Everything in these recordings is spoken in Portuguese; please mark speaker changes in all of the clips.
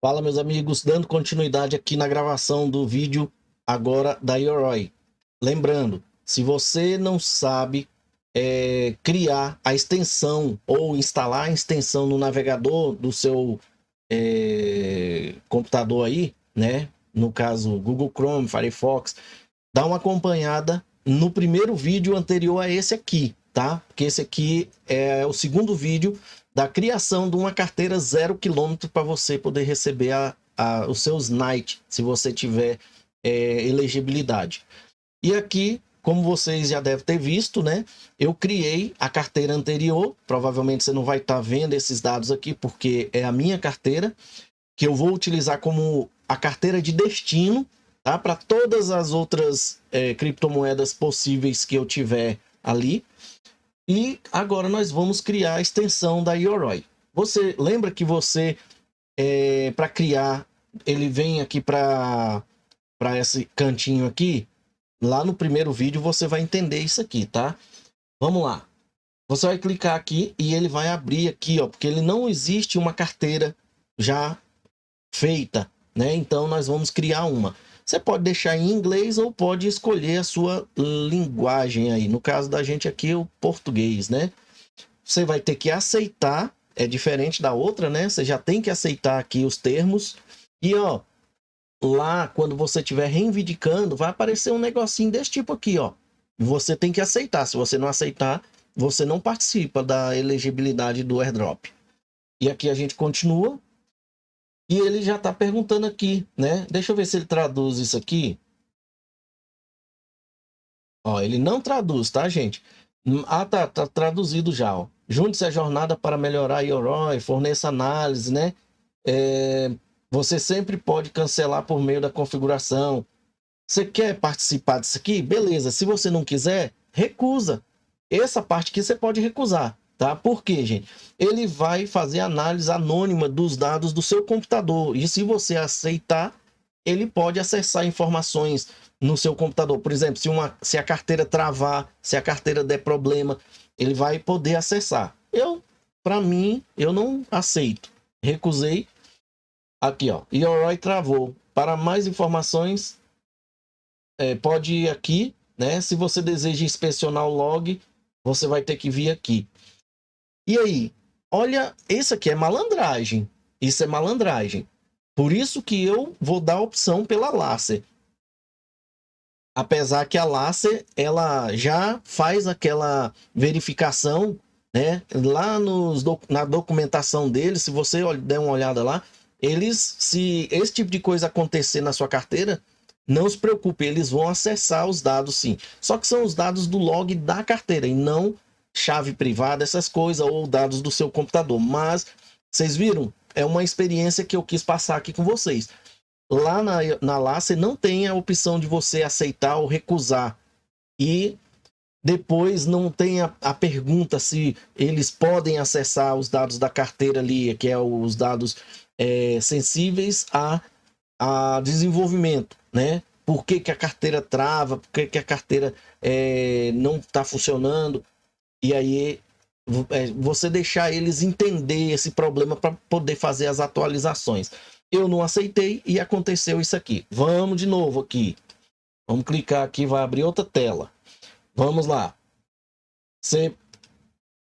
Speaker 1: Fala, meus amigos, dando continuidade aqui na gravação do vídeo agora da Yoroi. Lembrando, se você não sabe criar a extensão ou instalar a extensão no navegador do seu computador aí, né? No caso, Google Chrome, Firefox, dá uma acompanhada no primeiro vídeo anterior a esse aqui, tá? Porque esse aqui é o segundo vídeo da criação de uma carteira 0 km para você poder receber os seus NIGHT, se você tiver elegibilidade. E aqui, como vocês já devem ter visto, né? Eu criei a carteira anterior. Provavelmente você não vai estar vendo esses dados aqui, porque é a minha carteira, que eu vou utilizar como a carteira de destino, tá? Para todas as outras criptomoedas possíveis que eu tiver ali. E agora nós vamos criar a extensão da Yoroi. Você lembra que você, para criar, ele vem aqui para esse cantinho aqui? Lá no primeiro vídeo você vai entender isso aqui, tá? Vamos lá. Você vai clicar aqui e ele vai abrir aqui, ó, porque ele não existe uma carteira já feita, né? Então nós vamos criar uma. Você pode deixar em inglês ou pode escolher a sua linguagem aí. No caso da gente aqui, o português, né? Você vai ter que aceitar, é diferente da outra, né? Você já tem que aceitar aqui os termos. E ó, lá quando você estiver reivindicando, vai aparecer um negocinho desse tipo aqui, ó. Você tem que aceitar. Se você não aceitar, você não participa da elegibilidade do airdrop. E aqui a gente continua. E ele já está perguntando aqui, né? Deixa eu ver se ele traduz isso aqui. Ó, ele não traduz, tá, gente? Ah, tá traduzido já, ó. Junte-se à jornada para melhorar a Yoroi, forneça análise, né? Você sempre pode cancelar por meio da configuração. Você quer participar disso aqui? Beleza. Se você não quiser, recusa. Essa parte aqui você pode recusar, tá? Por quê, gente? Ele vai fazer análise anônima dos dados do seu computador. E se você aceitar, ele pode acessar informações no seu computador. Por exemplo, se a carteira travar, se a carteira der problema, ele vai poder acessar. Para mim, eu não aceito. Recusei. Aqui, ó. Yoroi travou. Para mais informações, pode ir aqui, né? Se você deseja inspecionar o log, você vai ter que vir aqui. E aí, olha, isso aqui é malandragem. Isso é malandragem. Por isso que eu vou dar a opção pela Lacer. Apesar que a Lacer, ela já faz aquela verificação, né? Lá na documentação deles, se você der uma olhada lá, se esse tipo de coisa acontecer na sua carteira, não se preocupe, eles vão acessar os dados sim. Só que são os dados do log da carteira e não chave privada, essas coisas, ou dados do seu computador. Mas, vocês viram? É uma experiência que eu quis passar aqui com vocês. Lá na Lacer não tem a opção de você aceitar ou recusar. E depois não tem a pergunta se eles podem acessar os dados da carteira ali, que é os dados sensíveis a desenvolvimento, né? Por que a carteira trava, por que a carteira não está funcionando. E aí você deixar eles entender esse problema para poder fazer as atualizações. Eu não aceitei e aconteceu isso aqui. Vamos de novo aqui. Vamos clicar aqui, vai abrir outra tela. Vamos lá. Você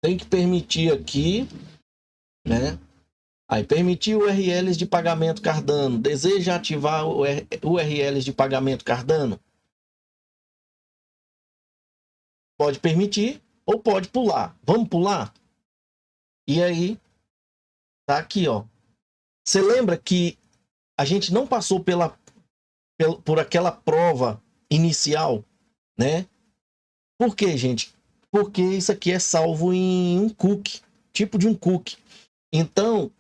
Speaker 1: tem que permitir aqui, né? Aí, permitir URLs de pagamento Cardano. Deseja ativar URLs de pagamento Cardano? Pode permitir ou pode pular. Vamos pular? E aí, tá aqui, ó. Você lembra que a gente não passou por aquela prova inicial, né? Por quê, gente? Porque isso aqui é salvo em um cookie, tipo de um cookie. Então,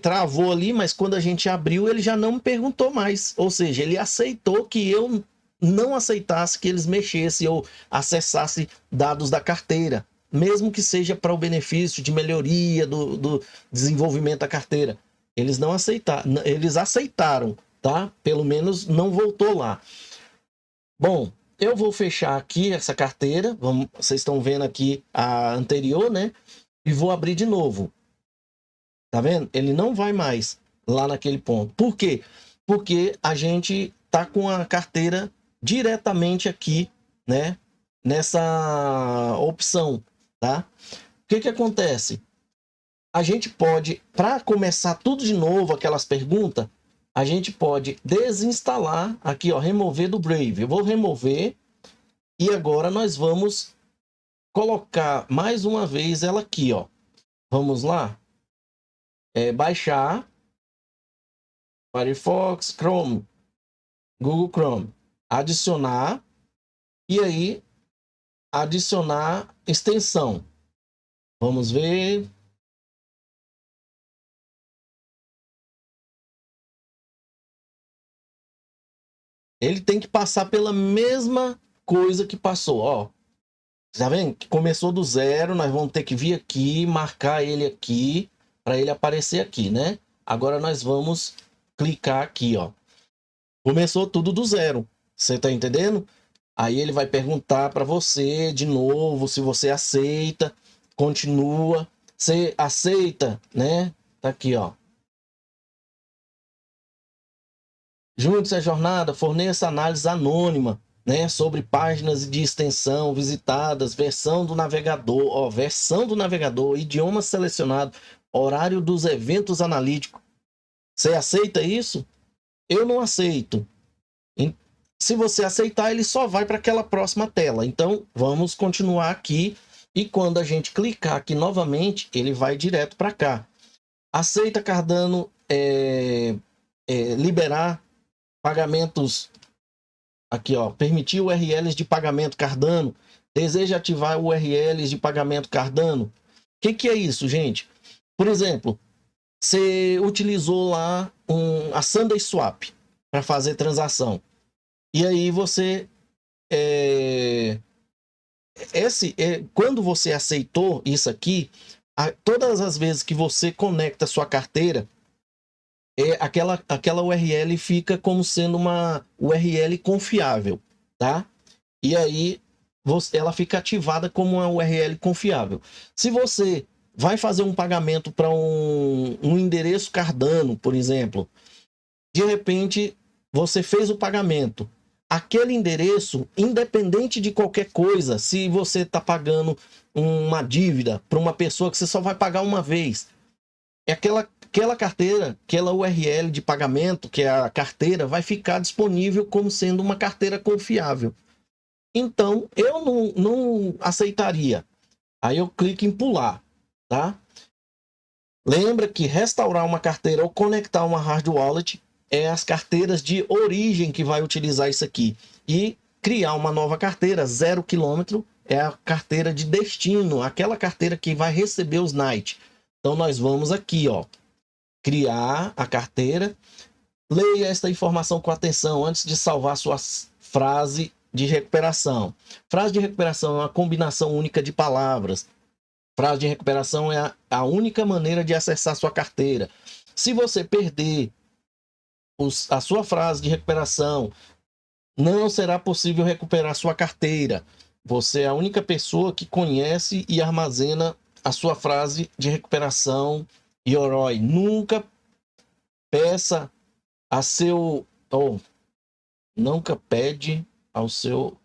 Speaker 1: travou ali, mas quando a gente abriu, ele já não me perguntou mais. Ou seja, ele aceitou que eu não aceitasse que eles mexessem ou acessassem dados da carteira, mesmo que seja para o benefício de melhoria do desenvolvimento da carteira. Eles não aceitaram, eles aceitaram, tá? Pelo menos não voltou lá. Bom, eu vou fechar aqui essa carteira. Vocês estão vendo aqui a anterior, né? E vou abrir de novo. Tá vendo? Ele não vai mais lá naquele ponto. Por quê? Porque a gente tá com a carteira diretamente aqui, né? Nessa opção, tá? O que que acontece? A gente pode, para começar tudo de novo, aquelas perguntas, a gente pode desinstalar aqui, ó, remover do Brave. Eu vou remover e agora nós vamos colocar mais uma vez ela aqui, ó. Vamos lá. Baixar Firefox, Chrome, Google Chrome. Adicionar e aí adicionar extensão. Vamos ver. Ele tem que passar pela mesma coisa que passou, ó. Tá vendo? Que começou do zero, nós vamos ter que vir aqui, marcar ele aqui, para ele aparecer aqui, né? Agora nós vamos clicar aqui, ó. Começou tudo do zero, você tá entendendo? Aí ele vai perguntar para você de novo se você aceita, continua, você aceita, né? Tá aqui, ó. Junte-se à jornada, forneça análise anônima, né, sobre páginas de extensão visitadas, versão do navegador, ó, versão do navegador, idioma selecionado, horário dos eventos analíticos. Você aceita isso? Eu não aceito. Se você aceitar, ele só vai para aquela próxima tela. Então, vamos continuar aqui e quando a gente clicar aqui novamente, ele vai direto para cá. Aceita Cardano liberar pagamentos aqui, ó, permitir URLs de pagamento Cardano, deseja ativar URLs de pagamento Cardano. O que é isso, gente? Por exemplo, você utilizou lá a SundaySwap para fazer transação. E aí você quando você aceitou isso aqui, todas as vezes que você conecta a sua carteira, aquela URL fica como sendo uma URL confiável, tá? E aí ela fica ativada como uma URL confiável. Se você vai fazer um pagamento para um endereço Cardano, por exemplo, de repente você fez o pagamento, aquele endereço, independente de qualquer coisa, se você está pagando uma dívida para uma pessoa que você só vai pagar uma vez, aquela carteira, aquela URL de pagamento, que é a carteira, vai ficar disponível como sendo uma carteira confiável. Então, eu não aceitaria. Aí eu clico em pular, tá? Lembra que restaurar uma carteira ou conectar uma hard wallet é as carteiras de origem que vai utilizar isso aqui. E criar uma nova carteira, 0 km, é a carteira de destino, aquela carteira que vai receber os NIGHT. Então, nós vamos aqui, ó, criar a carteira. Leia esta informação com atenção antes de salvar sua frase de recuperação. Frase de recuperação é uma combinação única de palavras. Frase de recuperação é a única maneira de acessar sua carteira. Se você perder a sua frase de recuperação, não será possível recuperar sua carteira. Você é a única pessoa que conhece e armazena a sua frase de recuperação Yoroi. Nunca peça a seu... nunca pede ao seu...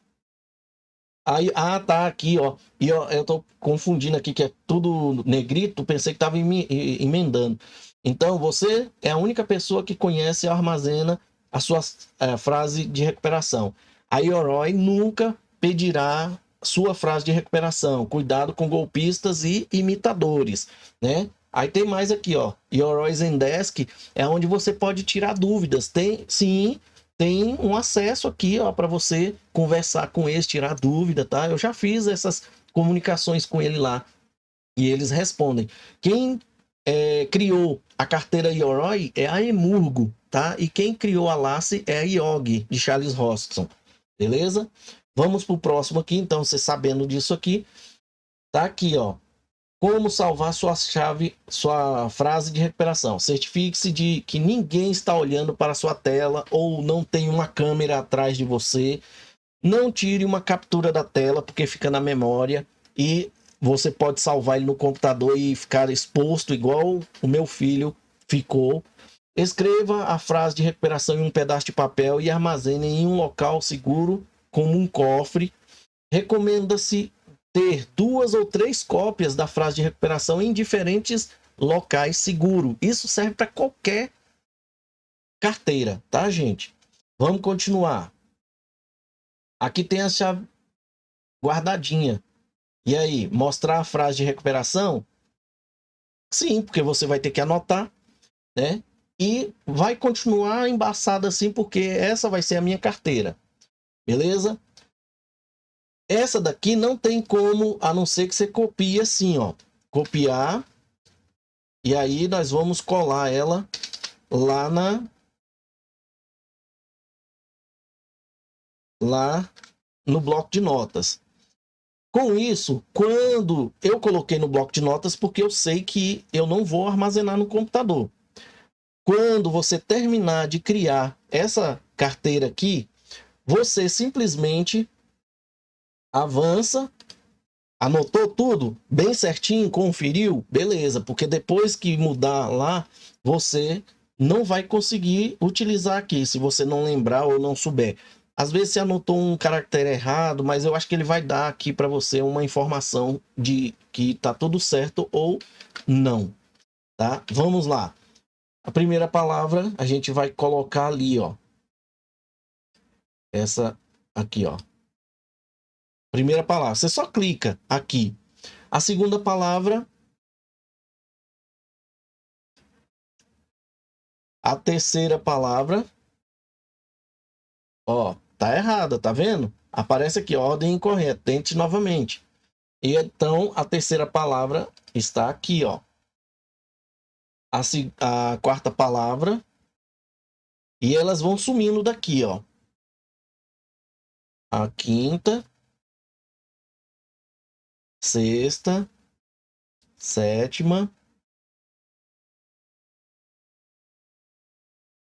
Speaker 1: Aí, tá aqui, ó. E eu tô confundindo aqui, que é tudo negrito, pensei que tava emendando. Então, você é a única pessoa que conhece e armazena a sua frase de recuperação. A Yoroi nunca pedirá sua frase de recuperação. Cuidado com golpistas e imitadores, né? Aí tem mais aqui, ó. Yoroi Zendesk é onde você pode tirar dúvidas. Tem um acesso aqui, ó, para você conversar com eles, tirar dúvida, tá? Eu já fiz essas comunicações com ele lá e eles respondem. Quem criou a carteira Yoroi é a Emurgo, tá? E quem criou a Lasse é a Yogi, de Charles Hoskinson, beleza? Vamos pro próximo aqui, então, você sabendo disso aqui, tá aqui, ó. Como salvar sua frase de recuperação. Certifique-se de que ninguém está olhando para a sua tela ou não tem uma câmera atrás de você. Não tire uma captura da tela, porque fica na memória e você pode salvar ele no computador e ficar exposto igual o meu filho ficou. Escreva a frase de recuperação em um pedaço de papel e armazene em um local seguro, como um cofre. Recomenda-se ter 2 ou 3 cópias da frase de recuperação em diferentes locais seguros. Isso serve para qualquer carteira, tá, gente? Vamos continuar. Aqui tem a chave guardadinha. E aí, mostrar a frase de recuperação? Sim, porque você vai ter que anotar, né? E vai continuar embaçada assim, porque essa vai ser a minha carteira. Beleza? Essa daqui não tem como, a não ser que você copie assim, ó. Copiar. E aí nós vamos colar ela lá lá no bloco de notas. Com isso, quando eu coloquei no bloco de notas, porque eu sei que eu não vou armazenar no computador. Quando você terminar de criar essa carteira aqui, você simplesmente avança, anotou tudo bem certinho, conferiu, beleza, porque depois que mudar lá, você não vai conseguir utilizar aqui, se você não lembrar ou não souber. Às vezes você anotou um caractere errado, mas eu acho que ele vai dar aqui para você uma informação de que tá tudo certo ou não, tá? Vamos lá. A primeira palavra a gente vai colocar ali, ó. Essa aqui, ó. Primeira palavra. Você só clica aqui. A segunda palavra. A terceira palavra. Ó, tá errada, tá vendo? Aparece aqui, ordem incorreta. Tente novamente. E então a terceira palavra está aqui, ó. A quarta palavra. E elas vão sumindo daqui, ó. A quinta. Sexta. Sétima.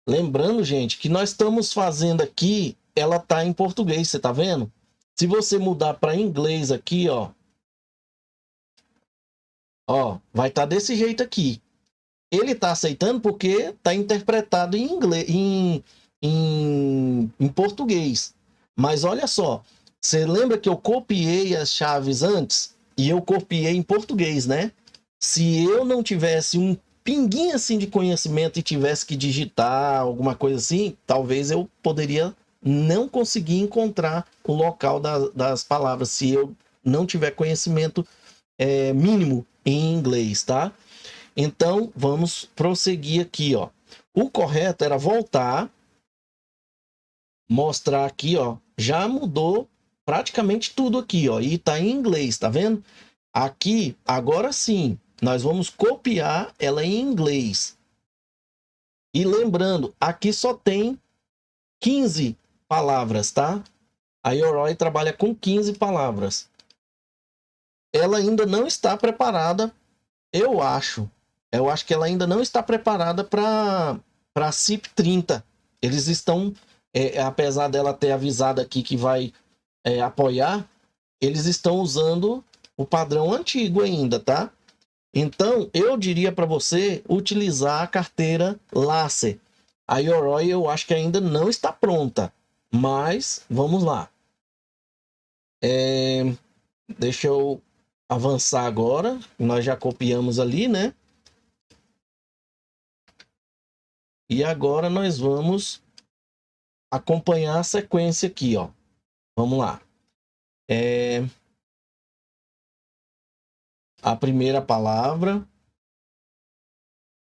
Speaker 1: Lembrando, gente, que nós estamos fazendo aqui, ela tá em português, você tá vendo? Se você mudar para inglês aqui, ó, vai estar desse jeito aqui. Ele tá aceitando porque tá interpretado em inglês, em português. Mas olha só, você lembra que eu copiei as chaves antes e eu copiei em português, né? Se eu não tivesse um pinguinho assim de conhecimento e tivesse que digitar alguma coisa assim, talvez eu poderia não conseguir encontrar o local das palavras se eu não tiver conhecimento mínimo em inglês, tá? Então vamos prosseguir aqui, ó. O correto era voltar, mostrar aqui, ó. Já mudou praticamente tudo aqui, ó. E tá em inglês, tá vendo? Aqui, agora sim, nós vamos copiar ela em inglês. E lembrando, aqui só tem 15 palavras, tá? A Yoroi trabalha com 15 palavras. Ela ainda não está preparada, eu acho. Eu acho que ela ainda não está preparada para CIP 30. Eles estão, apesar dela ter avisado aqui que vai apoiar, eles estão usando o padrão antigo ainda, tá? Então, eu diria para você utilizar a carteira Lacer. A Yoroi eu acho que ainda não está pronta, mas vamos lá. Deixa eu avançar agora. Nós já copiamos ali, né? E agora nós vamos acompanhar a sequência aqui, ó. Vamos lá. A primeira palavra.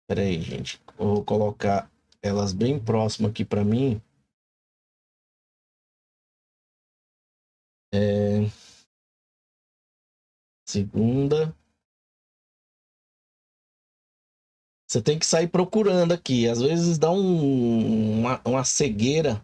Speaker 1: Espera aí, gente. Eu vou colocar elas bem próximas aqui para mim. Segunda. Você tem que sair procurando aqui. Às vezes dá uma cegueira.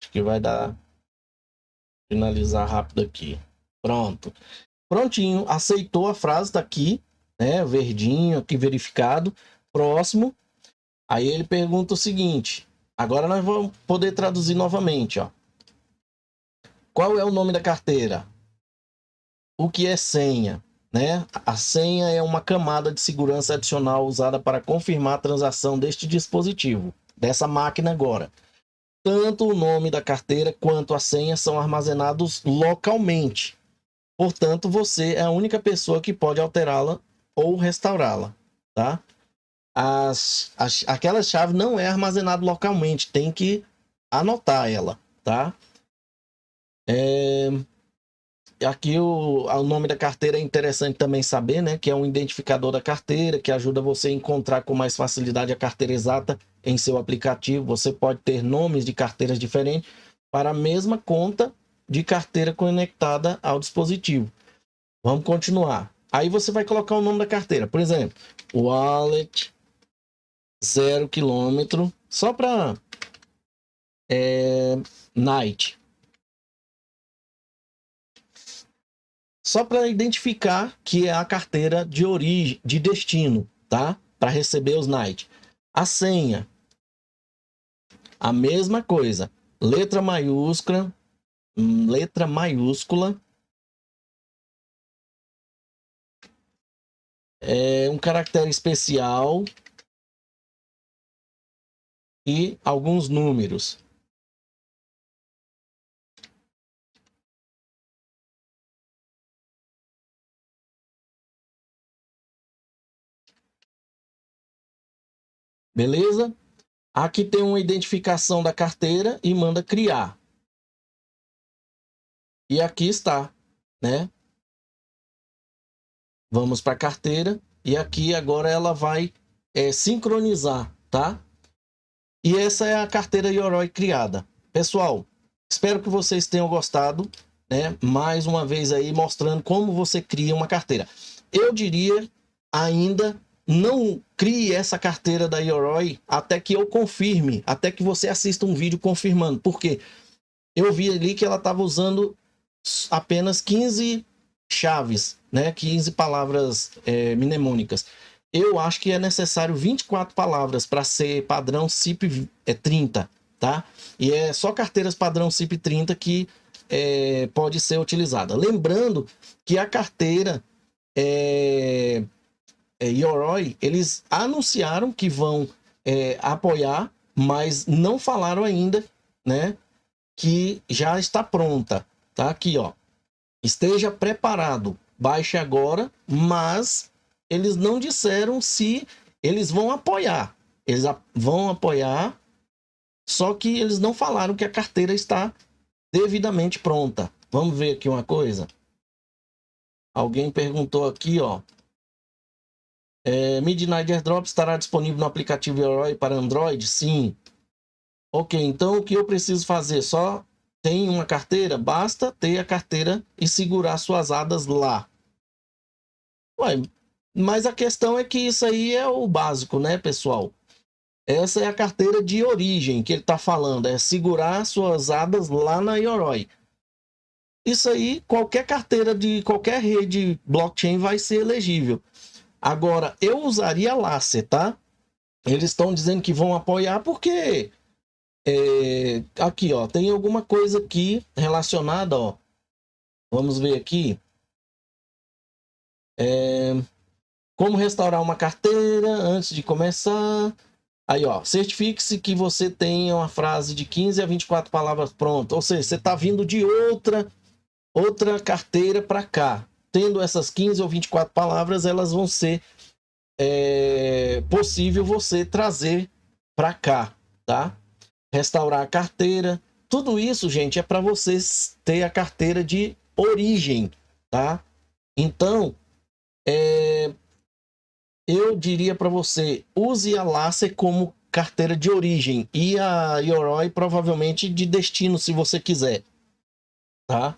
Speaker 1: Acho que vai dar. Finalizar rápido aqui. Pronto. Prontinho, aceitou a frase, tá aqui, né? Verdinho, aqui verificado. Próximo. Aí ele pergunta o seguinte. Agora nós vamos poder traduzir novamente, ó. Qual é o nome da carteira? O que é senha? Né? A senha é uma camada de segurança adicional usada para confirmar a transação deste dispositivo, dessa máquina agora. Tanto o nome da carteira quanto a senha são armazenados localmente. Portanto, você é a única pessoa que pode alterá-la ou restaurá-la, tá? Aquela chave não é armazenada localmente, tem que anotar ela, tá? Aqui o nome da carteira é interessante também saber, né? Que é um identificador da carteira, que ajuda você a encontrar com mais facilidade a carteira exata em seu aplicativo. Você pode ter nomes de carteiras diferentes para a mesma conta de carteira conectada ao dispositivo. Vamos continuar. Aí você vai colocar o nome da carteira. Por exemplo, wallet 0 km, só para night. Só para identificar que é a carteira de origem, de destino, tá? Para receber os night. A senha, a mesma coisa. Letra maiúscula, um caractere especial e alguns números. Beleza? Aqui tem uma identificação da carteira e manda criar. E aqui está, né? Vamos para a carteira e aqui agora ela vai sincronizar, tá? E essa é a carteira Yoroi criada. Pessoal, espero que vocês tenham gostado, né? Mais uma vez aí mostrando como você cria uma carteira. Eu diria ainda não crie essa carteira da Yoroi até que eu confirme, até que você assista um vídeo confirmando. Por quê? Eu vi ali que ela estava usando apenas 15 chaves, né? 15 palavras mnemônicas. Eu acho que é necessário 24 palavras para ser padrão CIP 30, tá? E é só carteiras padrão CIP 30 que pode ser utilizada. Lembrando que a carteira Yoroi, eles anunciaram que vão apoiar, mas não falaram ainda, né? Que já está pronta, tá? Aqui, ó. Esteja preparado, baixe agora, mas eles não disseram se eles vão apoiar. Eles vão apoiar, só que eles não falaram que a carteira está devidamente pronta. Vamos ver aqui uma coisa. Alguém perguntou aqui, ó. Midnight Airdrop estará disponível no aplicativo Yoroi para Android? Sim. Ok, então o que eu preciso fazer? Só tem uma carteira? Basta ter a carteira e segurar suas hadas lá. Ué, mas a questão é que isso aí é o básico, né, pessoal? Essa é a carteira de origem que ele está falando, é segurar suas hadas lá na Yoroi. Isso aí, qualquer carteira de qualquer rede blockchain vai ser elegível. Agora, eu usaria Lacer, tá? Eles estão dizendo que vão apoiar porque aqui, ó, tem alguma coisa aqui relacionada, ó. Vamos ver aqui. Como restaurar uma carteira antes de começar. Aí, ó, certifique-se que você tenha uma frase de 15 a 24 palavras pronta. Ou seja, você está vindo de outra carteira para cá. Tendo essas 15 ou 24 palavras, elas vão ser possível você trazer para cá, tá? Restaurar a carteira. Tudo isso, gente, é para vocês ter a carteira de origem, tá? Então, eu diria para você, use a Lacer como carteira de origem e a Yoroi provavelmente de destino, se você quiser, tá?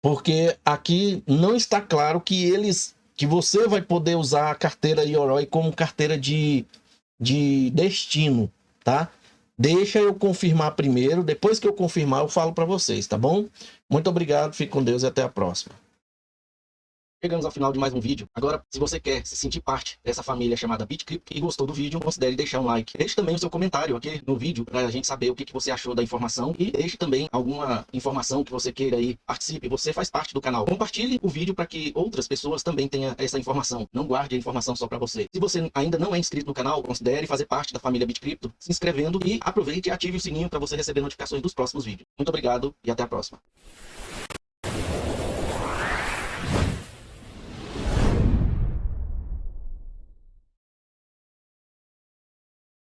Speaker 1: Porque aqui não está claro que você vai poder usar a carteira Yoroi como carteira de destino, tá? Deixa eu confirmar primeiro, depois que eu confirmar eu falo para vocês, tá bom? Muito obrigado, fique com Deus e até a próxima. Chegamos ao final de mais um vídeo. Agora, se você quer se sentir parte dessa família chamada BitCrypto e gostou do vídeo, considere deixar um like. Deixe também o seu comentário aqui no vídeo para a gente saber o que você achou da informação e deixe também alguma informação que você queira aí. Participe, você faz parte do canal. Compartilhe o vídeo para que outras pessoas também tenham essa informação. Não guarde a informação só para você. Se você ainda não é inscrito no canal, considere fazer parte da família BitCrypto, se inscrevendo e aproveite e ative o sininho para você receber notificações dos próximos vídeos. Muito obrigado e até a próxima.